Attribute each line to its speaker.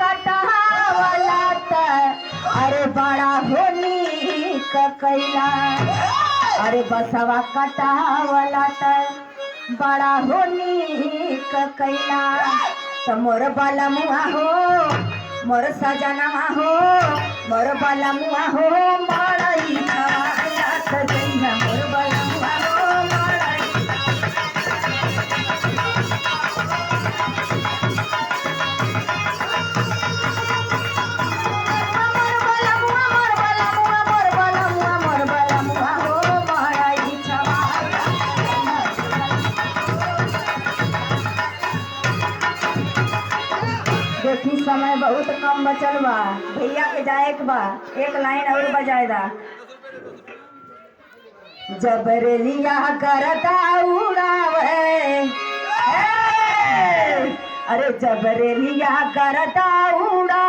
Speaker 1: कटावला त अरे बड़ा होनी कैला अरे बसवा कटावला त बड़ा होनी कैला तो मोर बलमुआ हो मोर सजनवा हो मोर बलमुआ हो मड़ई छवाला जइहा मोर बलमुआ हो मड़ई देखी समय बहुत कम बचल बा भैया के जाए के बा एक लाइन और बजाए दा जबरेलिया करता उड़ावे अरे जबरेलिया करता उड़ा